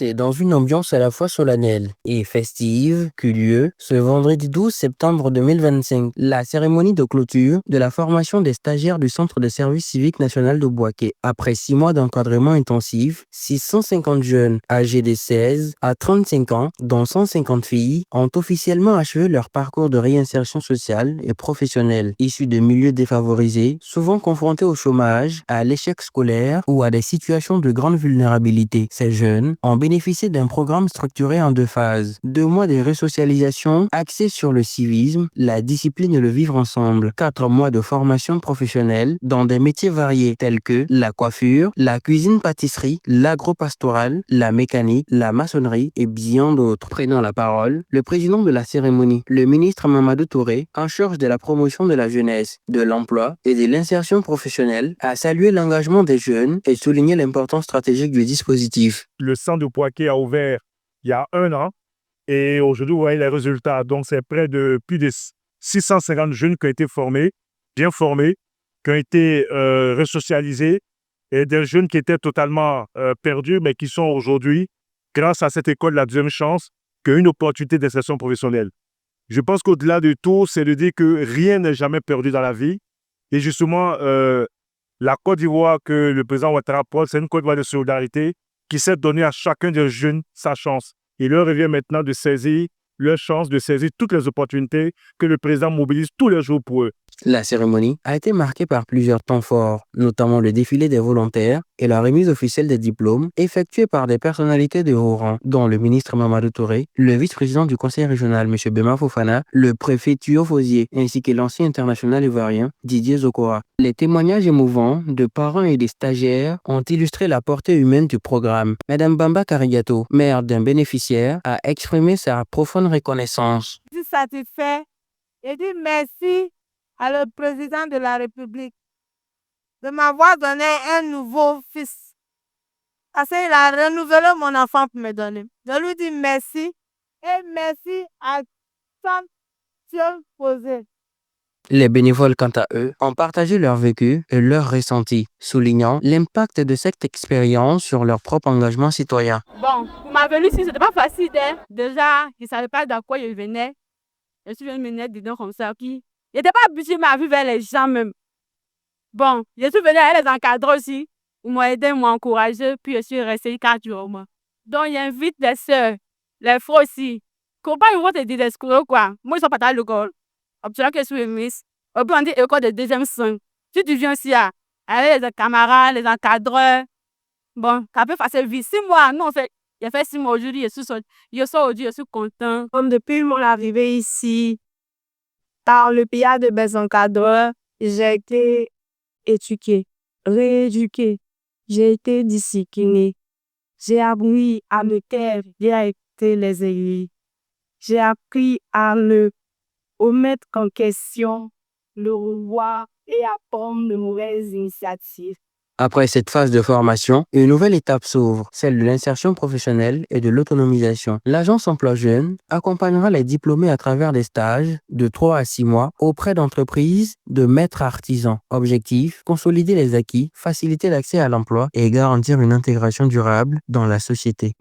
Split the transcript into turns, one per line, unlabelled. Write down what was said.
C'est dans une ambiance à la fois solennelle et festive qu'eut lieu ce vendredi 12 septembre 2025 la cérémonie de clôture de la formation des stagiaires du Centre de service civique national de Bouaké. Après 6 mois d'encadrement intensif, 650 jeunes âgés de 16 à 35 ans, dont 150 filles, ont officiellement achevé leur parcours de réinsertion sociale et professionnelle. Issus de milieux défavorisés, souvent confrontés au chômage, à l'échec scolaire ou à des situations de grande vulnérabilité, ces jeunes ont bénéficié d'un programme structuré en 2 phases. 2 mois de resocialisation axés sur le civisme, la discipline et le vivre ensemble. 4 mois de formation professionnelle dans des métiers variés tels que la coiffure, la cuisine-pâtisserie, l'agro-pastoral, la mécanique, la maçonnerie et bien d'autres. Prenant la parole, le président de la cérémonie, le ministre Mamadou Touré, en charge de la promotion de la jeunesse, de l'emploi et de l'insertion professionnelle, a salué l'engagement des jeunes et souligné l'importance stratégique du dispositif.
Le centre de Bouaké a ouvert il y a 1 an et aujourd'hui, vous voyez les résultats. Donc, c'est près de plus de 650 jeunes qui ont été formés, bien formés, qui ont été resocialisés et des jeunes qui étaient totalement perdus, mais qui sont aujourd'hui, grâce à cette école de la deuxième chance, qui ont une opportunité d'insertion professionnelle. Je pense qu'au-delà de tout, c'est de dire que rien n'est jamais perdu dans la vie. Et justement, la Côte d'Ivoire que le président Ouattara porte, c'est une Côte d'Ivoire de solidarité qui sait donner à chacun des jeunes sa chance. Il leur revient maintenant de saisir leur chance, de saisir toutes les opportunités que le président mobilise tous les jours pour eux.
La cérémonie a été marquée par plusieurs temps forts, notamment le défilé des volontaires et la remise officielle des diplômes effectués par des personnalités de haut rang, dont le ministre Mamadou Touré, le vice-président du conseil régional M. Bema Fofana, le préfet Thuyo Fosier, ainsi que l'ancien international ivoirien Didier Zokora. Les témoignages émouvants de parents et des stagiaires ont illustré la portée humaine du programme. Madame Bamba Karigato, mère d'un bénéficiaire, a exprimé sa profonde reconnaissance.
Je suis satisfait et dis merci à le président de la République de m'avoir donné un nouveau fils. Parce qu'il a renouvelé mon enfant pour me donner. Je lui dis merci et merci à Dieu posé.
Les bénévoles, quant à eux, ont partagé leur vécu et leurs ressentis, soulignant l'impact de cette expérience sur leur propre engagement citoyen.
Bon, pour ma venue ici, c'était pas facile. Déjà, je ne savais pas dans quoi je venais. Je suis venue dedans comme ça. Je n'étais pas habituée à vivre vers les gens même. Bon, je suis venue avec les encadreurs aussi. Ils m'ont aidé, ils m'ont encouragé, puis je suis restée 4 jours. Donc, j'invite les soeurs, les frères aussi. Comment ils vont te dire des scolaires, quoi? Moi, ils sont pas à l'école. Obtenant que je suis Miss. Et puis, on dit école de deuxième son. Si tu viens aussi, avec les camarades, les encadreurs, bon, ça peut faire vite. 6 mois, non, j'ai fait 6 mois aujourd'hui, je suis aujourd'hui, je suis content.
Comme depuis mon arrivée ici, par le pillage de mes encadreurs, j'ai été éduquée, rééduquée, j'ai été disciplinée. J'ai appris à me taire, directer les aiguilles. J'ai appris à me remettre en question, le revoir et à prendre de mauvaises initiatives.
Après cette phase de formation, une nouvelle étape s'ouvre, celle de l'insertion professionnelle et de l'autonomisation. L'agence Emploi Jeunes accompagnera les diplômés à travers des stages de 3 à 6 mois auprès d'entreprises de maîtres artisans. Objectif, consolider les acquis, faciliter l'accès à l'emploi et garantir une intégration durable dans la société.